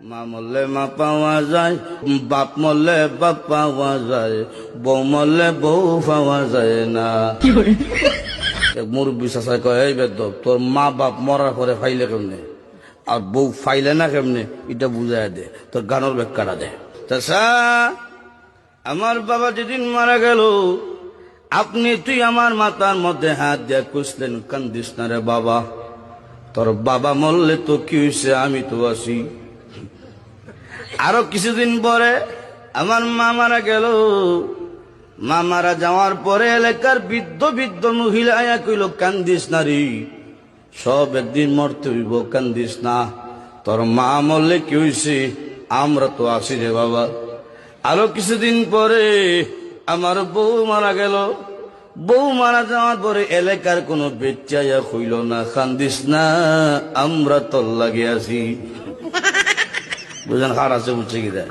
মা মরলে মা পাওয়া যায়, বাপ মরলে বাপ পাওয়া যায়, বউ মরলে বউ পাওয়া যায় না। মুরব্বী চাষায় কয়, এই বেদব, তোর মা বাপ মরার পরে ফাইলে কেমনে আর বউ ফাইলে না কেমনে, এটা বুঝাই দে, তোর গানোর ব্যাখ্যাটা দে। চাষা, আমার বাবা যেদিন মারা গেল, তুই আমার মাথার মধ্যে হাত দিয়ে কুসলেন, কান্দিস না রে বাবা, তোর বাবা মরলে তো কি হয়েছে, আমি তো আছি। আরো কিছুদিন পরে আমার মা মারা গেল। মা মারা যাওয়ার পরে এলাকার বৃদ্ধ বৃদ্ধ মহিলা আয়া কইল, কান্দিস না রে, সব একদিন মরতে হইব, কান্দিস না, তোর মা মরলে কি হয়েছে, আমরা তো আছি রে বাবা। আরো কিছুদিন পরে আমার বউ মারা গেল। বউ মারা যাওয়ার পরে এলাকার কোনো বেচাইয়া হইল না, কান্দিস না, আমরা তোর লাগে আছি। বুঝলেন, হার আছে বুঝছে কি দেয়।